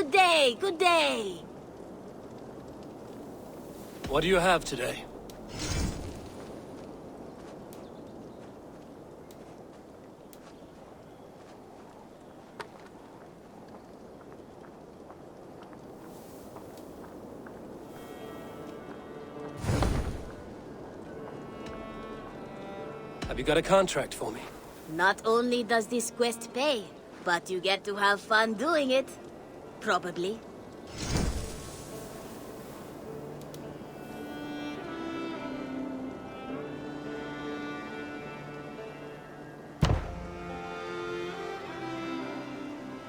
Good day, good day. What do you have today? Have you got a contract for me? Not only does this quest pay, but you get to have fun doing it. Probably.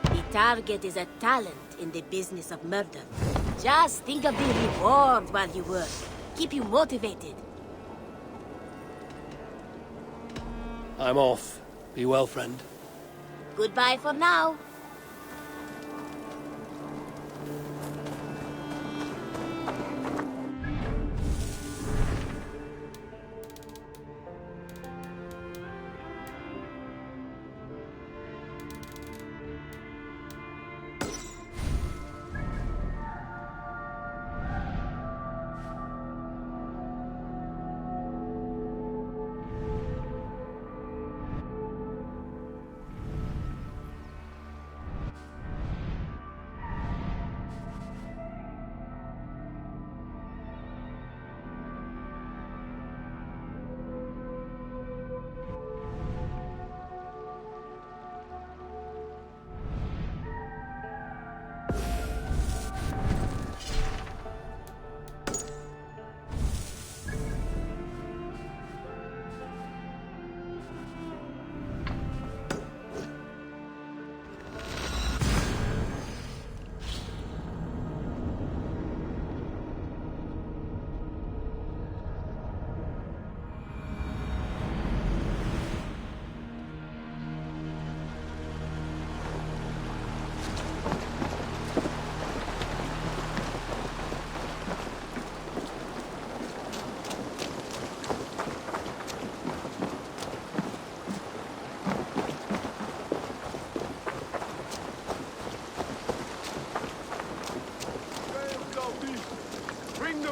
The target is a talent in the business of murder. Just think of the reward while you work. Keep you motivated. I'm off. Be well, friend. Goodbye for now.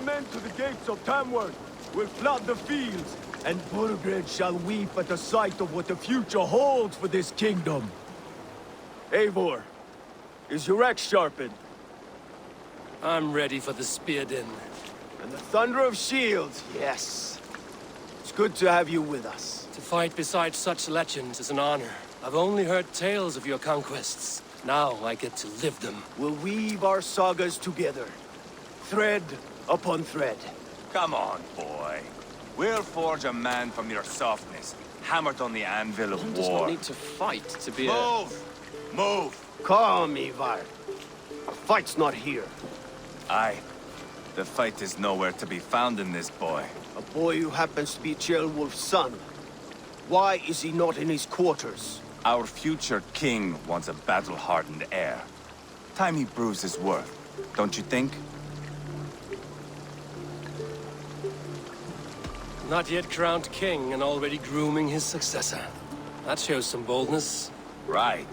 Men to the gates of Tamworth will flood the fields, and Burgred shall weep at the sight of what the future holds for this kingdom. Eivor, is your axe sharpened? I'm ready for the spear din. And the thunder of shields, yes. It's good to have you with us. To fight beside such legends is an honor. I've only heard tales of your conquests. Now I get to live them. We'll weave our sagas together, thread upon thread. Come on, boy. We'll forge a man from your softness, hammered on the anvil of One does not war. need to fight to be Move! Move! Calm, Eivor. A fight's not here. Aye. The fight is nowhere to be found in this boy. A boy who happens to be Ceolwulf's son. Why is he not in his quarters? Our future king wants a battle-hardened heir. Time he proves his worth, don't you think? Not yet crowned king and already grooming his successor. That shows some boldness. Right.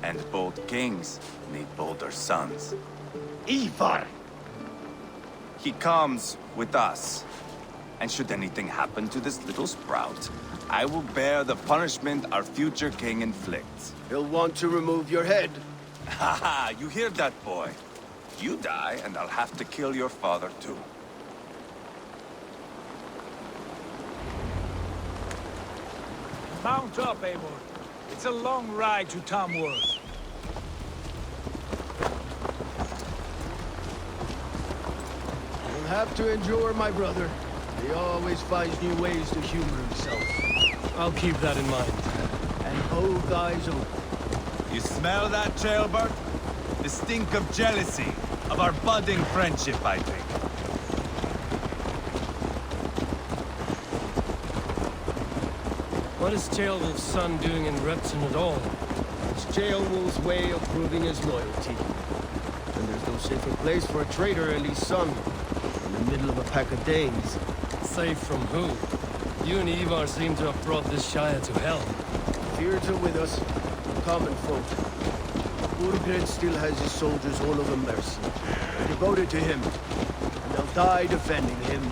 And bold kings need bolder sons. Eivor! He comes with us. And should anything happen to this little sprout, I will bear the punishment our future king inflicts. He'll want to remove your head. Haha, you hear that, boy? You die, and I'll have to kill your father, too. Mount up, Eivor. It's a long ride to Tamworth. You'll have to endure, my brother. He always finds new ways to humor himself. I'll keep that in mind. And both eyes open. You smell that, Jailbird? The stink of jealousy, of our budding friendship, I think. What is Ceolwulf's son doing in Repton at all? It's Ceolwulf's way of proving his loyalty. And there's no safer place for a traitor and his son. In the middle of a pack of Danes. Safe from who? You and Eivor seem to have brought this Shire to hell. Fears are with us, the common folk. Burgred still has his soldiers all over mercy. They're devoted to him, and they'll die defending him.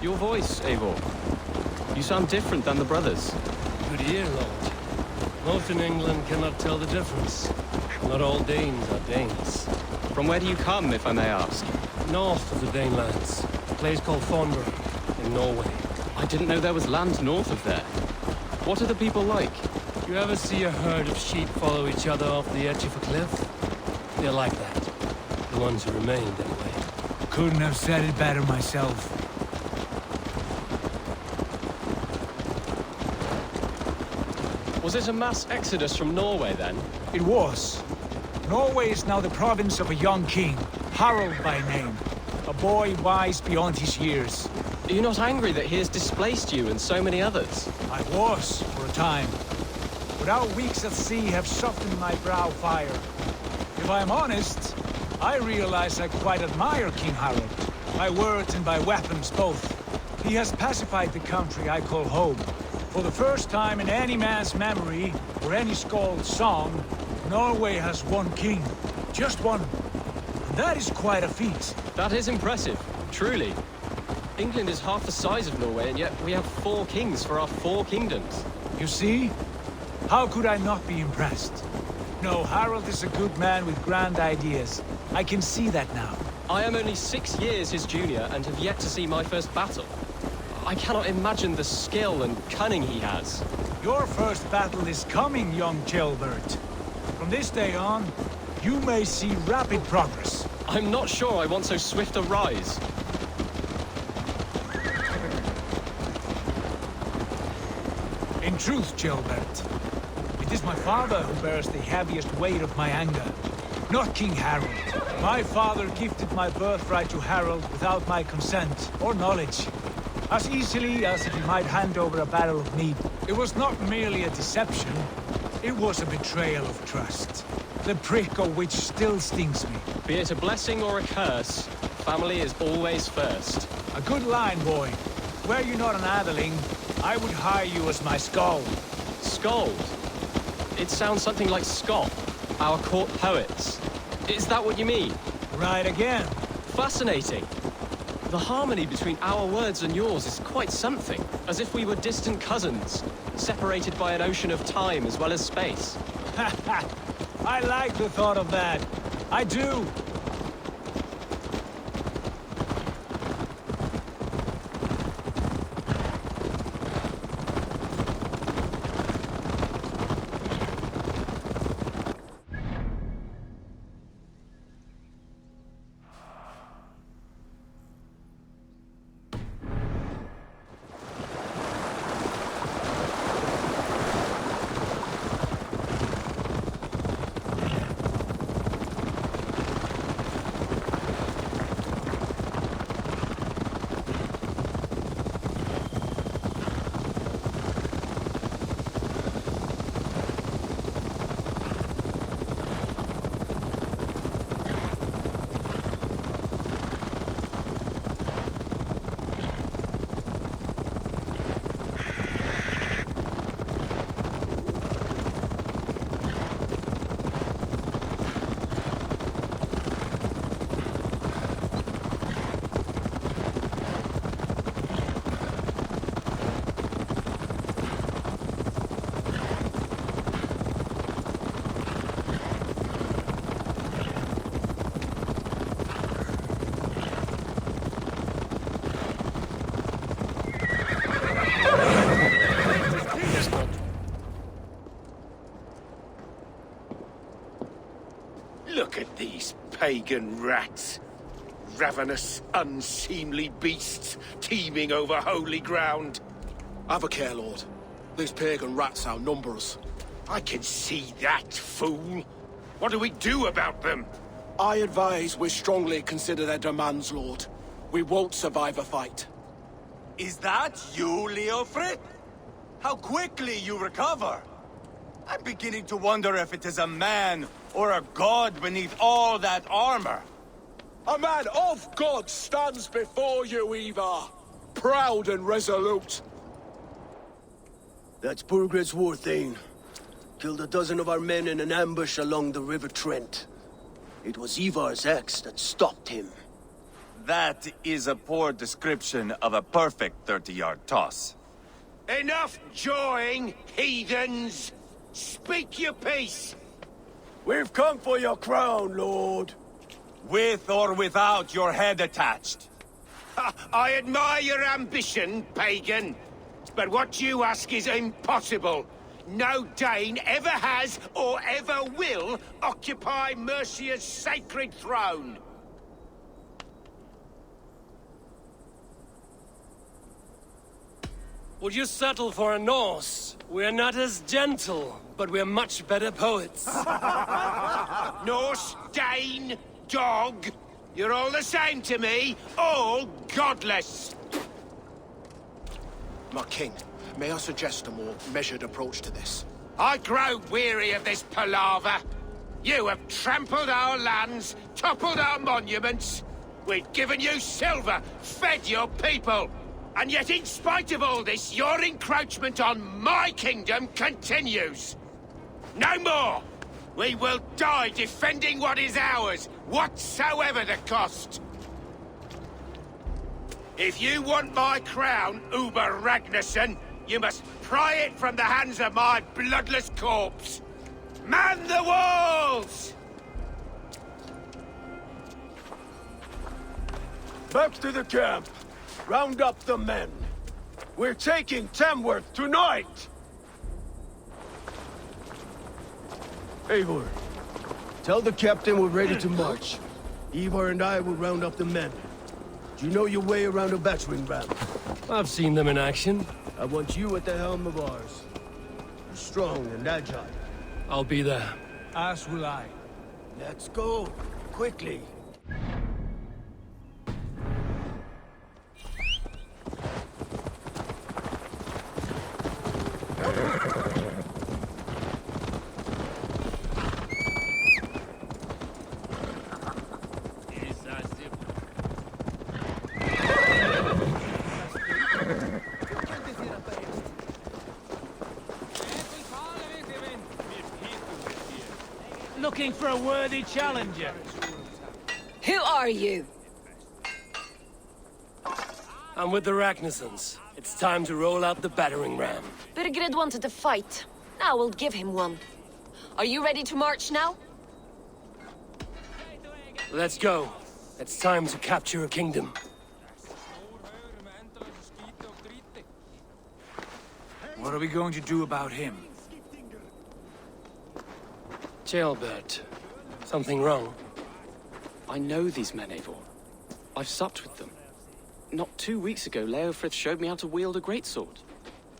Your voice, Eivor. You sound different than the brothers. Good ear, Lord. Most in England cannot tell the difference. Not all Danes are Danes. From where do you come, if I may ask? North of the Danelands. A place called Thornbury, in Norway. I didn't know there was land north of there. What are the people like? You ever see a herd of sheep follow each other off the edge of a cliff? They're like that. The ones who remained, anyway. Couldn't have said it better myself. Was it a mass exodus from Norway, then? It was. Norway is now the province of a young king, Harald by name. A boy wise beyond his years. Are you not angry that he has displaced you and so many others? I was, for a time. But our weeks at sea have softened my brow fire. If I am honest, I realize I quite admire King Harald. By words and by weapons both. He has pacified the country I call home. For the first time in any man's memory, or any skald's song, Norway has one king. Just one. And that is quite a feat. That is impressive, truly. England is half the size of Norway, and yet we have 4 kings for our 4 kingdoms. You see? How could I not be impressed? No, Harald is a good man with grand ideas. I can see that now. I am only 6 years his junior and have yet to see my first battle. I cannot imagine the skill and cunning he has. Your first battle is coming, young Gilbert. From this day on, you may see rapid progress. I'm not sure I want so swift a rise. In truth, Gilbert, it is my father who bears the heaviest weight of my anger, not King Harald. My father gifted my birthright to Harald without my consent or knowledge. As easily as if he might hand over a barrel of mead. It was not merely a deception, it was a betrayal of trust. The prick of which still stings me. Be it a blessing or a curse, family is always first. A good line, boy. Were you not an atheling, I would hire you as my skald. Skald? It sounds something like Scott, our court poets. Is that what you mean? Right again. Fascinating. The harmony between our words and yours is quite something. As if we were distant cousins, separated by an ocean of time as well as space. I like the thought of that. I do. Look at these pagan rats. Ravenous, unseemly beasts teeming over holy ground. Have a care, Lord. These pagan rats outnumber us. I can see that, fool. What do we do about them? I advise we strongly consider their demands, Lord. We won't survive a fight. Is that you, Leofrid? How quickly you recover! I'm beginning to wonder if it is a man or a god beneath all that armor. A man of God stands before you, Eivor. Proud and resolute. That's Burgred's war thane. Killed a dozen of our men in an ambush along the River Trent. It was Eivor's axe that stopped him. That is a poor description of a perfect 30-yard toss. Enough jawing, heathens! Speak your piece! We've come for your crown, Lord. With or without your head attached. I admire your ambition, pagan. But what you ask is impossible. No Dane ever has or ever will occupy Mercia's sacred throne. Would you settle for a Norse? We're not as gentle, but we're much better poets. Norse, Dane, dog. You're all the same to me. All godless. My king, may I suggest a more measured approach to this? I grow weary of this palaver. You have trampled our lands, toppled our monuments. We've given you silver, fed your people. And yet, in spite of all this, your encroachment on my kingdom continues. No more! We will die defending what is ours, whatsoever the cost. If you want my crown, Uber Ragnarsson, you must pry it from the hands of my bloodless corpse. Man the walls! Back to the camp. Round up the men. We're taking Tamworth tonight! Eivor, tell the captain we're ready to march. Eivor and I will round up the men. Do you know your way around a battering ram? I've seen them in action. I want you at the helm of ours. You're strong and agile. I'll be there. As will I. Let's go. Quickly. Looking for a worthy challenger. Who are you? I'm with the Ragnarssons. It's time to roll out the battering ram. Birgrid wanted to fight. Now we'll give him one. Are you ready to march now? Let's go. It's time to capture a kingdom. What are we going to do about him? Jailbird. Something wrong? I know these men, Eivor. I've supped with them. Not 2 weeks ago, Leofrith showed me how to wield a greatsword.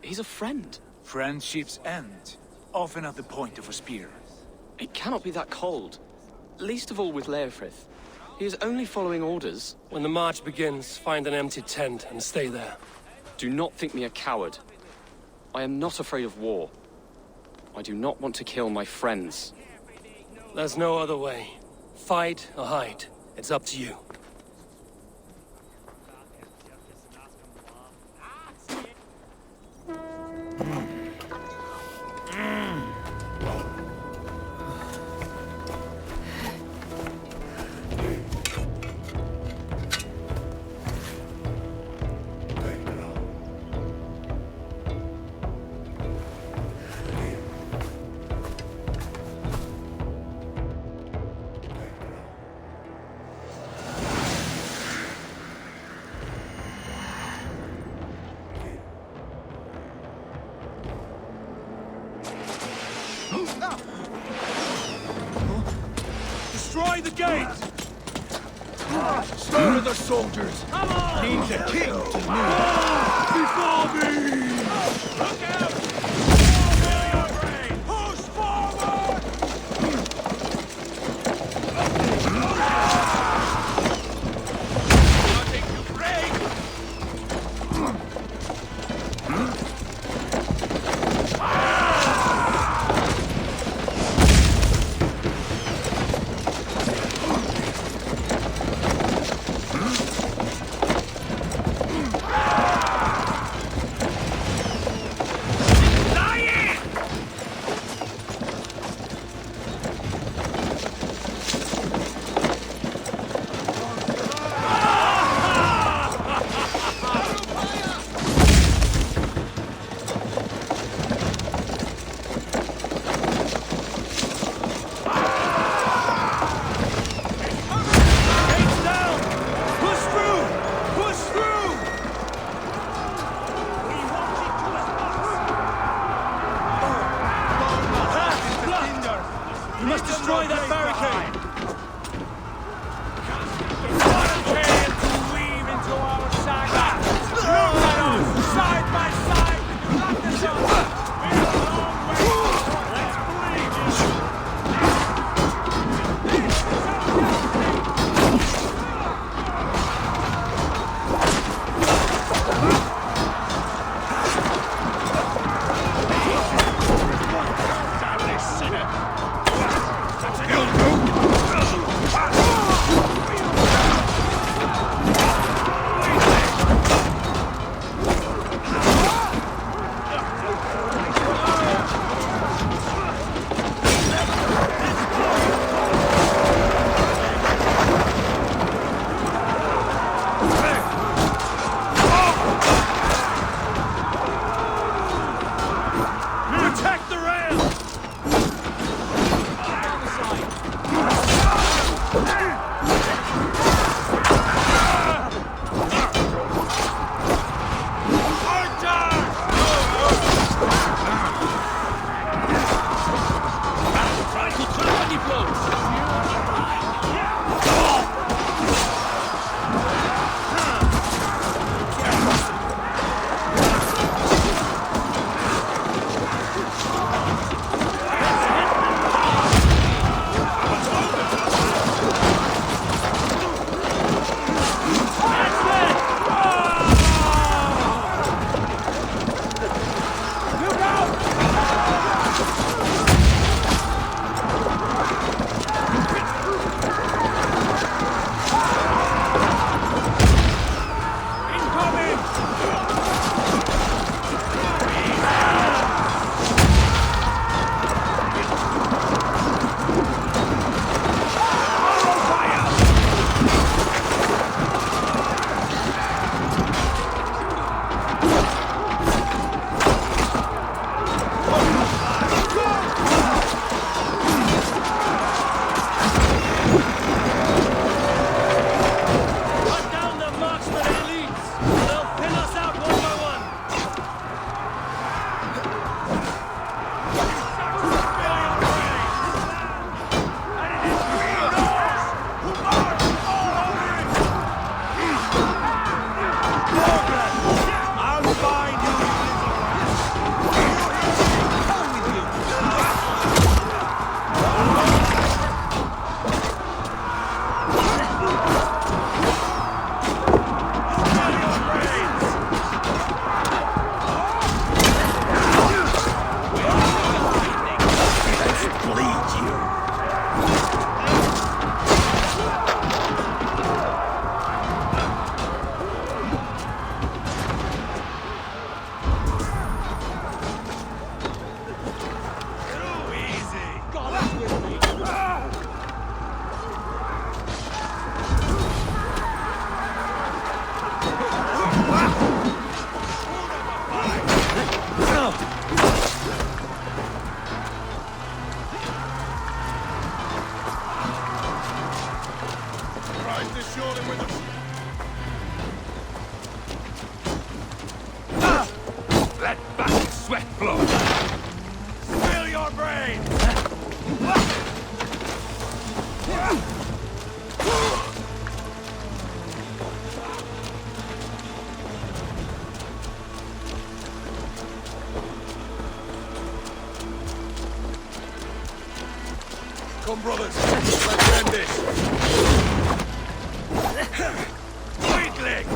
He's a friend. Friendships end, often at the point of a spear. It cannot be that cold. Least of all with Leofrith. He is only following orders. When the march begins, find an empty tent and stay there. Do not think me a coward. I am not afraid of war. I do not want to kill my friends. There's no other way. Fight or hide. It's up to you. Destroy the gate! Slaughter the soldiers! Come on! Leave the king to me! Before me! Look out! Push forward! Nothing to break! must destroy that barricade! To weave into our saga! Look at us, side by side! Lock this up! We're a long way! Let's bleed! Come, brothers. Let's end this. Weakling!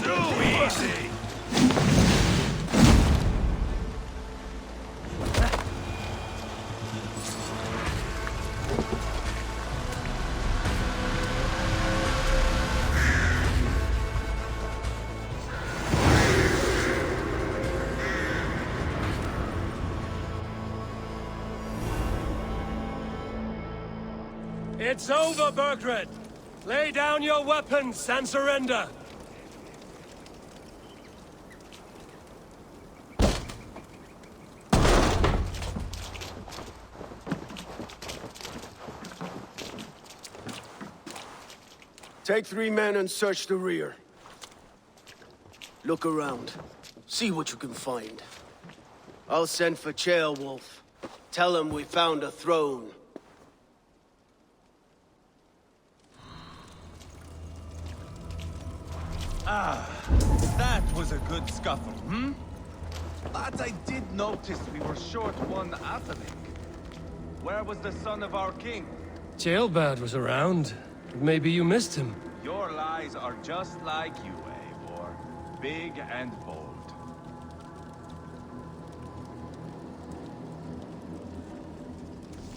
Too easy! It's over, Burgred! Lay down your weapons and surrender! Take 3 men and search the rear. Look around. See what you can find. I'll send for Ceolwulf. Tell him we found a throne. That was a good scuffle, hmm? But I did notice we were short one atheling. Where was the son of our king? Ceolbad was around. Maybe you missed him. Your lies are just like you, Eivor. Big and bold.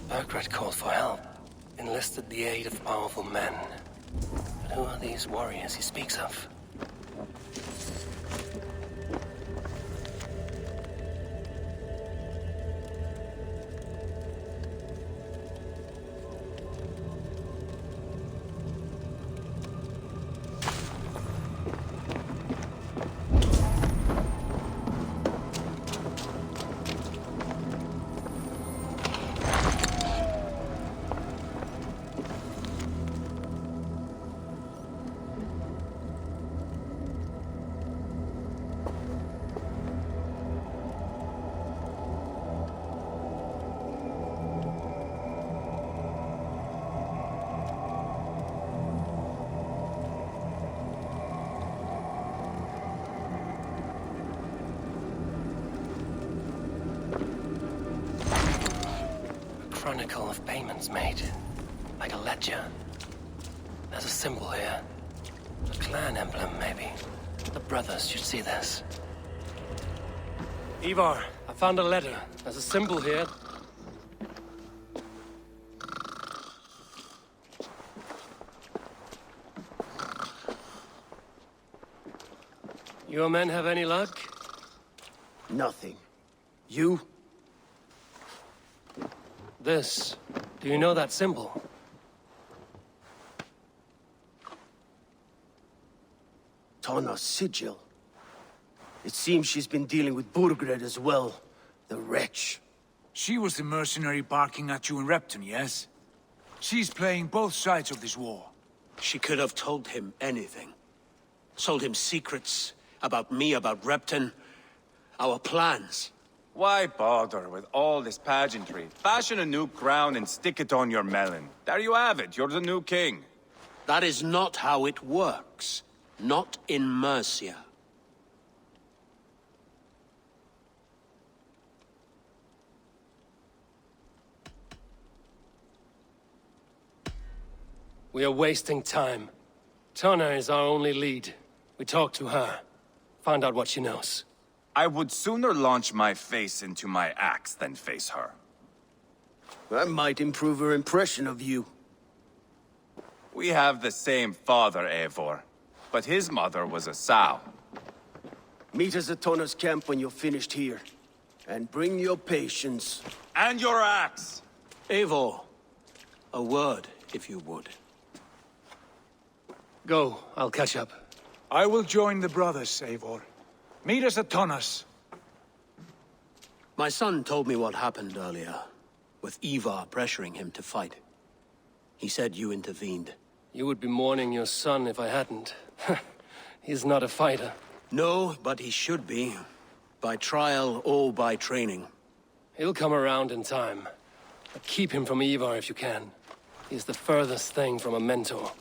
Burgred called for help. Enlisted the aid of powerful men. But who are these warriors he speaks of? Chronicle of payments made. Like a ledger. There's a symbol here. A clan emblem, maybe. The brothers should see this. Eivor, I found a letter. There's a symbol here. Your men have any luck? Nothing. You? This. Do you know that symbol? Tana's sigil. It seems she's been dealing with Burgred as well. The wretch. She was the mercenary barking at you in Repton, yes? She's playing both sides of this war. She could have told him anything. Told him secrets about me, about Repton, our plans. Why bother with all this pageantry? Fashion a new crown and stick it on your melon. There you have it, you're the new king. That is not how it works. Not in Mercia. We are wasting time. Tana is our only lead. We talk to her. Find out what she knows. I would sooner launch my face into my axe than face her. That might improve her impression of you. We have the same father, Eivor. But his mother was a sow. Meet us at Tana's camp when you're finished here. And bring your patience. And your axe! Eivor, a word, if you would. Go, I'll catch up. I will join the brothers, Eivor. Meet us at Tana's. My son told me what happened earlier, with Eivor pressuring him to fight. He said you intervened. You would be mourning your son if I hadn't. He's not a fighter. No, but he should be. By trial or by training. He'll come around in time. But keep him from Eivor if you can. He's the furthest thing from a mentor.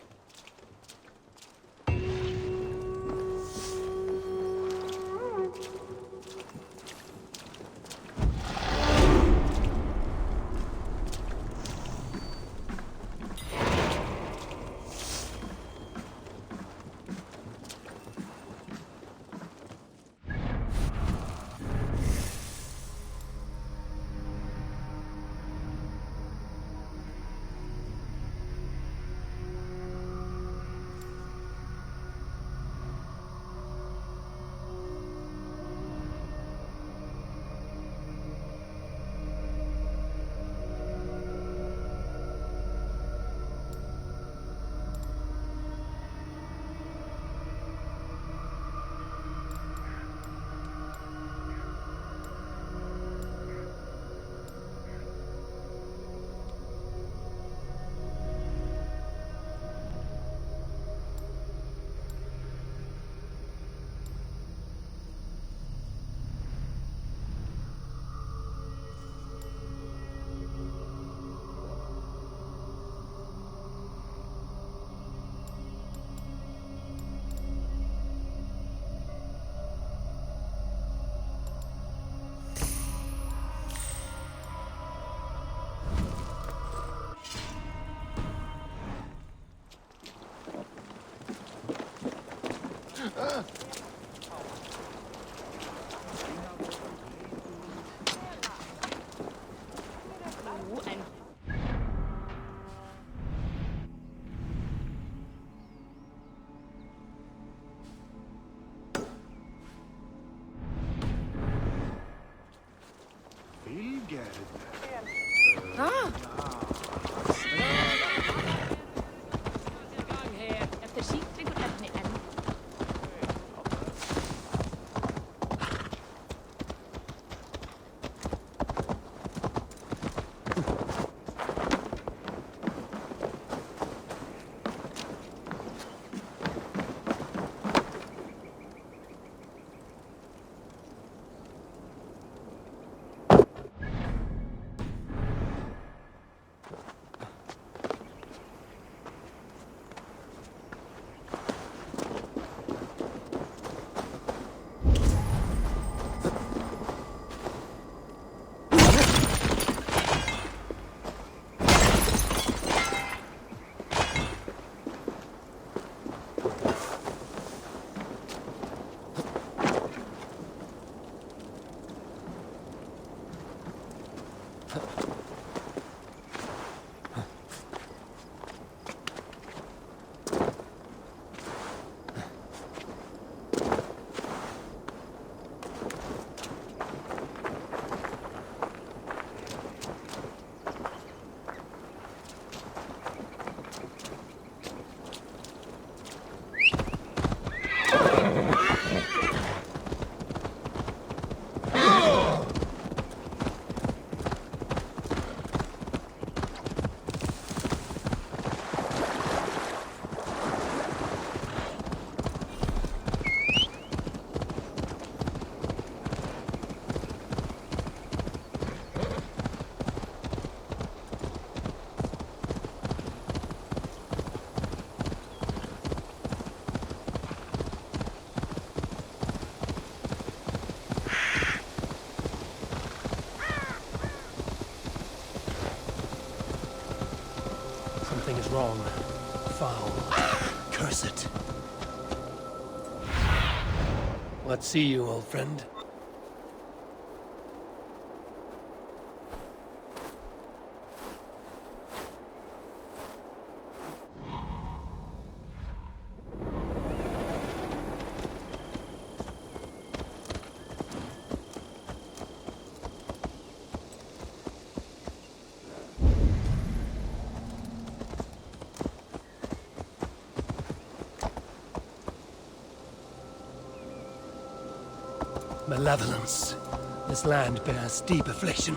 Something is wrong. Foul. Curse it. What see you, old friend? Malevolence. This land bears deep affliction.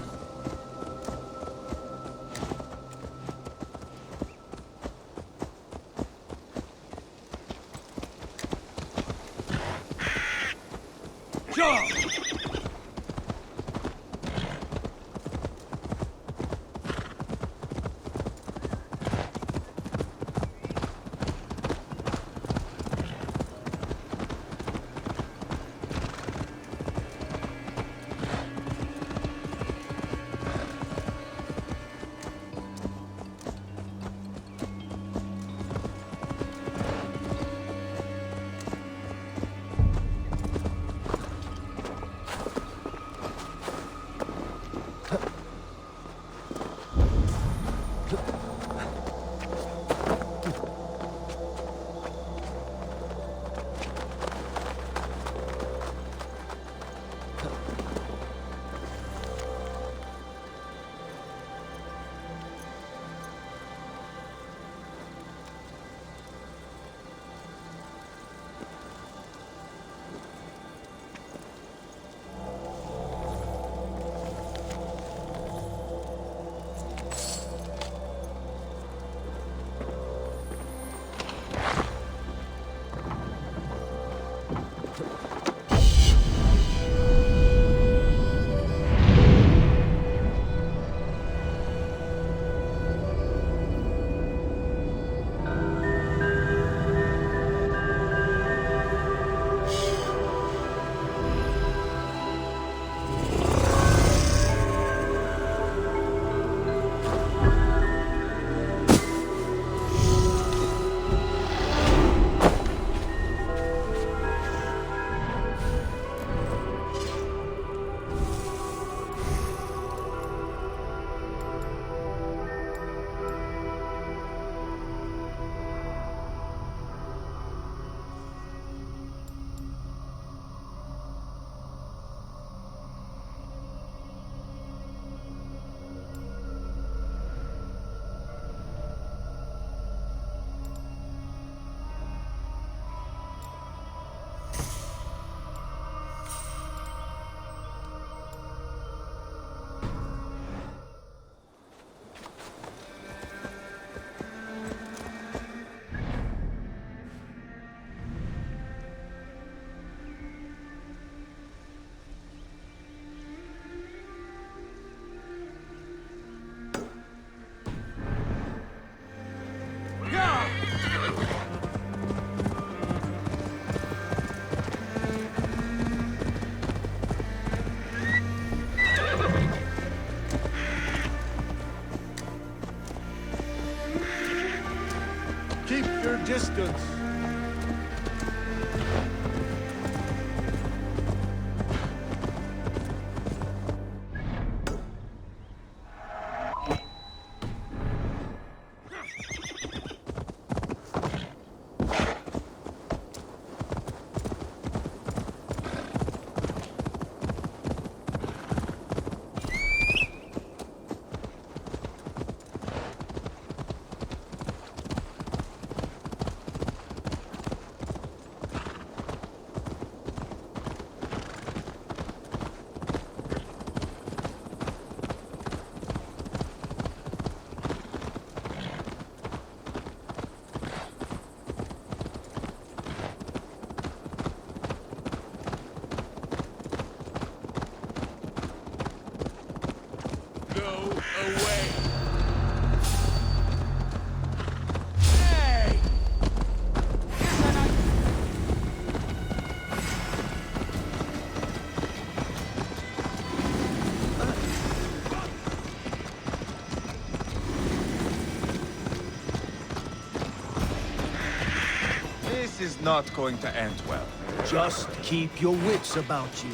This is not going to end well. Just keep your wits about you.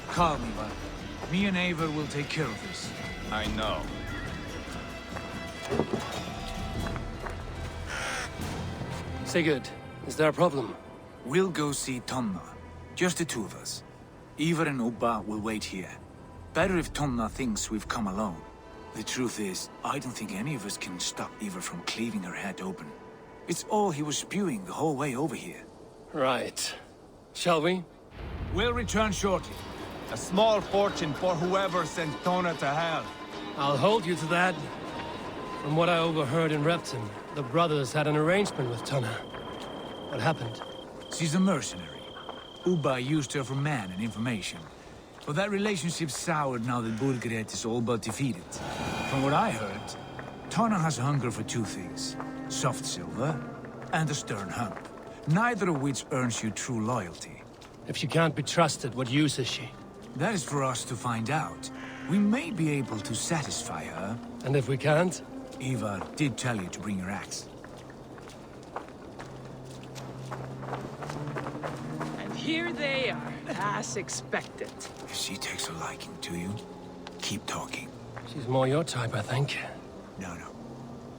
Calm, Ivar. Me and Eivor will take care of this. I know. Sigurd, is there a problem? We'll go see Tonna. Just the two of us. Eivor and Ubba will wait here. Better if Tonna thinks we've come alone. The truth is, I don't think any of us can stop Eivor from cleaving her head open. It's all he was spewing the whole way over here. Right. Shall we? We'll return shortly. A small fortune for whoever sent Tona to hell. I'll hold you to that. From what I overheard in Repton, the brothers had an arrangement with Tonna. What happened? She's a mercenary. Ubba used her for man and information. But that relationship soured now that Burgred is all but defeated. From what I heard, Tonna has a hunger for two things. Soft silver and a stern hump. Neither of which earns you true loyalty. If she can't be trusted, what use is she? That is for us to find out. We may be able to satisfy her. And if we can't? Eivor did tell you to bring your axe. And here they are, as expected. If she takes a liking to you, keep talking. She's more your type, I think. No.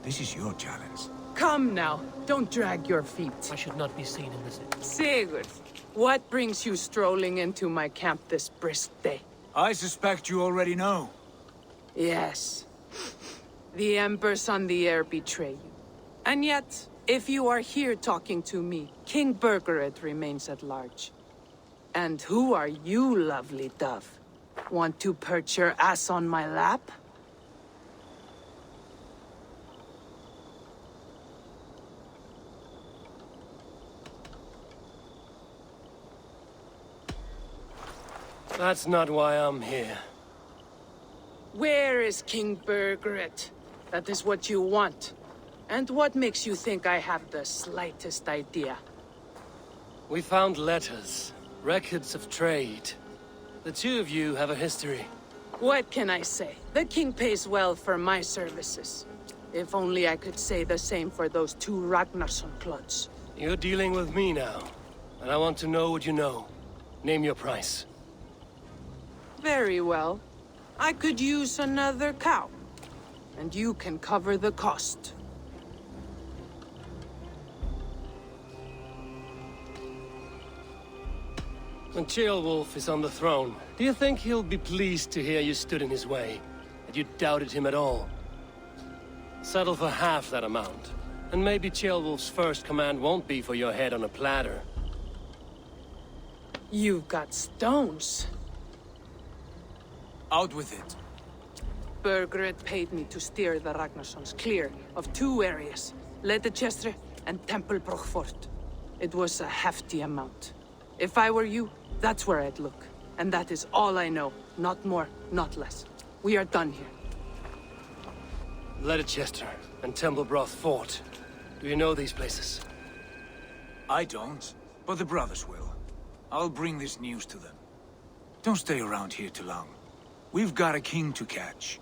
This is your challenge. Come now, don't drag your feet. I should not be seen in this. Sigurd, what brings you strolling into my camp this brisk day? I suspect you already know. Yes. The Embers on the air betray you. And yet, if you are here talking to me, King Burgred remains at large. And who are you, lovely dove? Want to perch your ass on my lap? That's not why I'm here. Where is King Burgred? That is what you want. And what makes you think I have the slightest idea? We found letters, records of trade. The two of you have a history. What can I say? The king pays well for my services. If only I could say the same for those two Ragnarsson clods. You're dealing with me now, and I want to know what you know. Name your price. Very well. I could use another cow. And you can cover the cost. When Ceolwulf is on the throne, do you think he'll be pleased to hear you stood in his way? That you doubted him at all? Settle for half that amount. And maybe Ceolwulf's first command won't be for your head on a platter. You've got stones. Out with it. Burgred paid me to steer the Ragnarssons clear of two areas, Leitechester and Temple Brochfort. It was a hefty amount. If I were you, that's where I'd look. And that is all I know. Not more, not less. We are done here. Leitechester and Temple Brochfort. Do you know these places? I don't, but the brothers will. I'll bring this news to them. Don't stay around here too long. We've got a king to catch.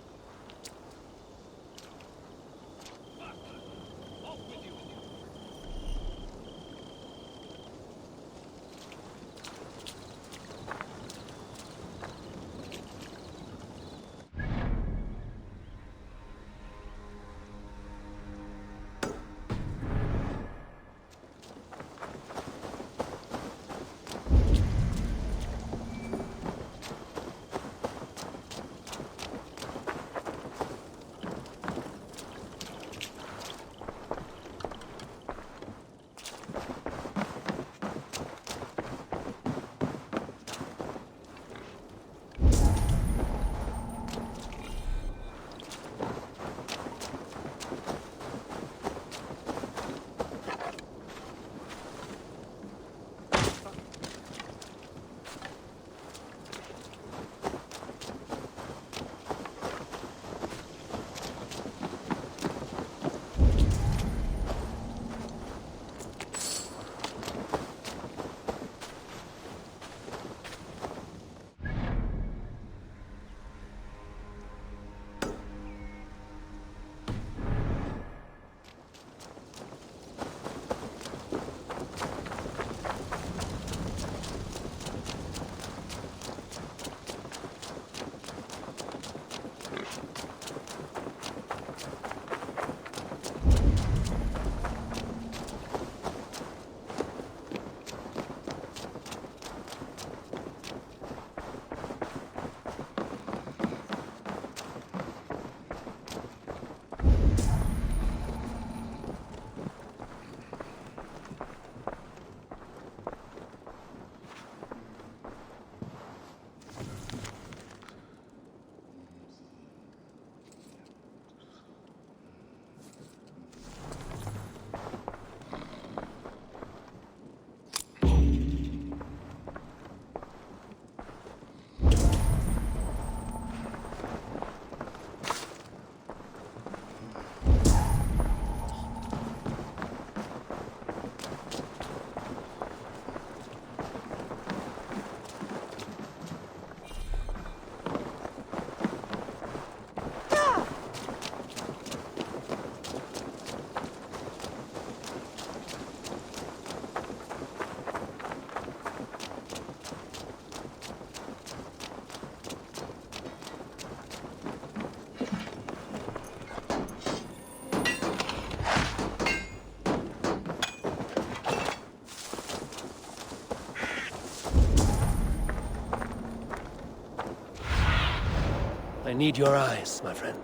I need your eyes, my friend.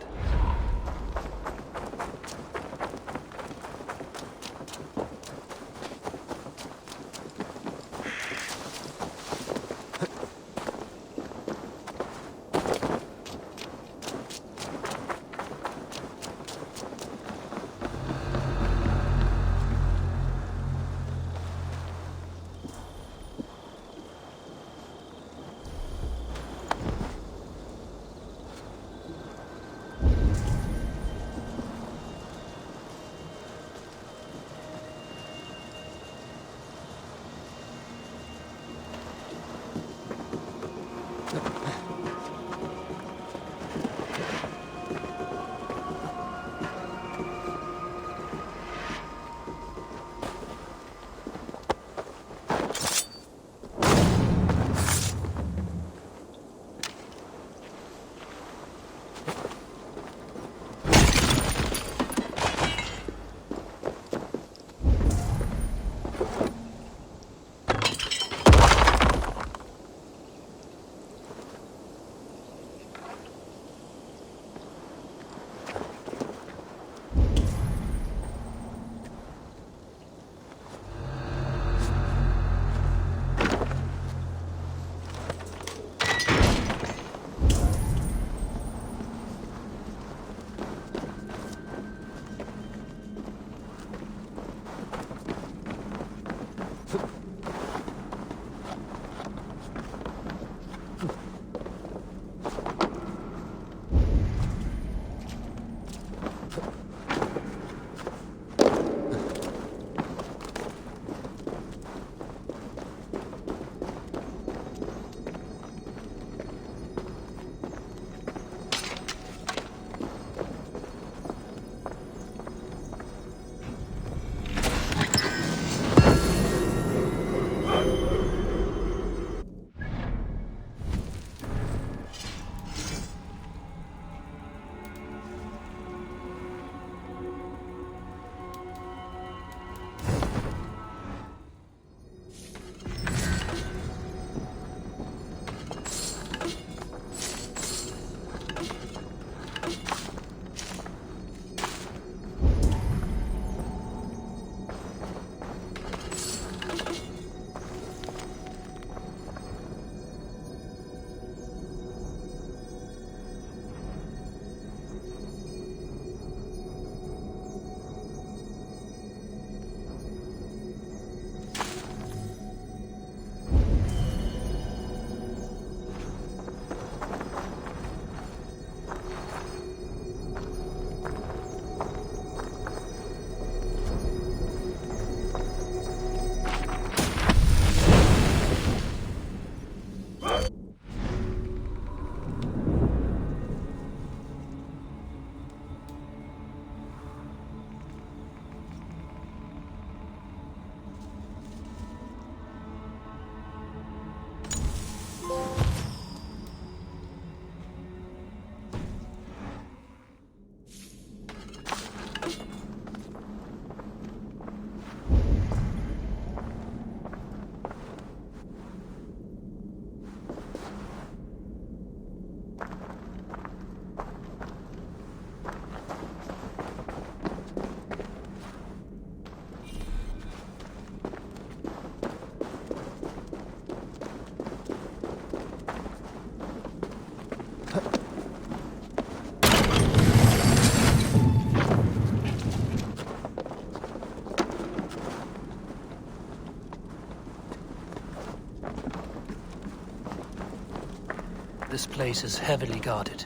This place is heavily guarded.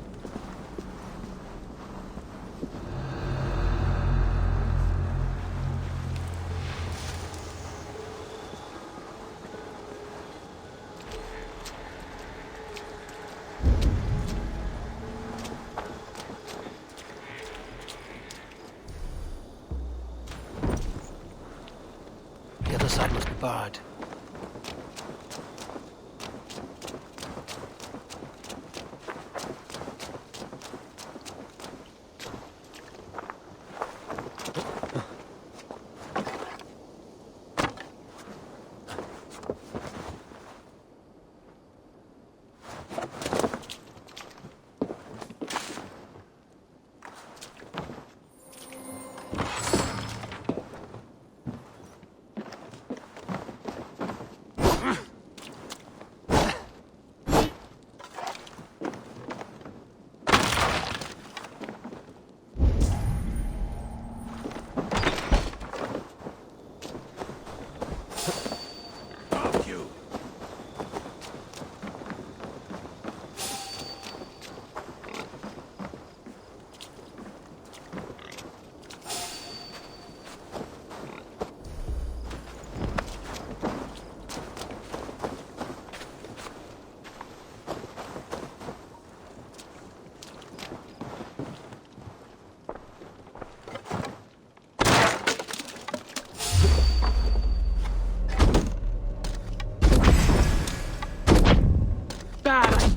The other side must be barred.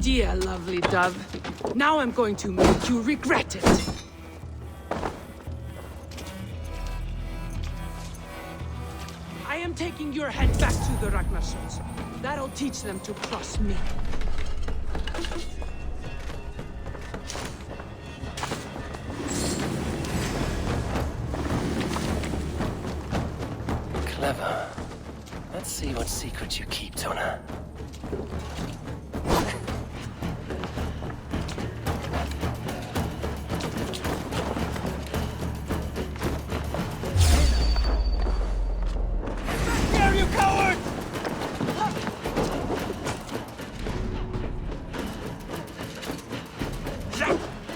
Dear lovely dove, now I'm going to make you regret it. I am taking your head back to the Ragnarsons. That'll teach them to trust me. Clever. Let's see what secrets you keep, Tona. Here, you coward!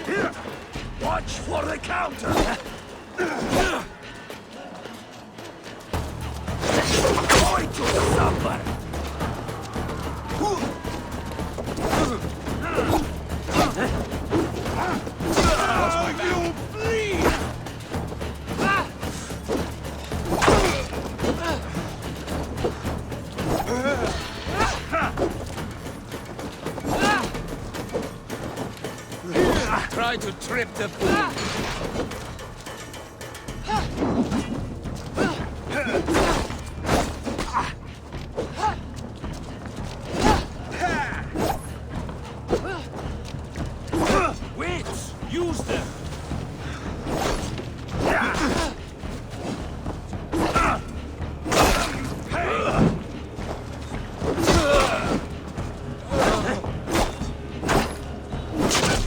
Here! Watch for the counter! Going to suffer! You bleed! Try to trip the fool. Wits! Use them!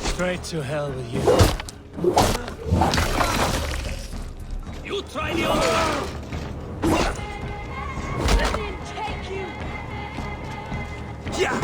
Straight to hell with you. You try the other! Let him take you! Yeah!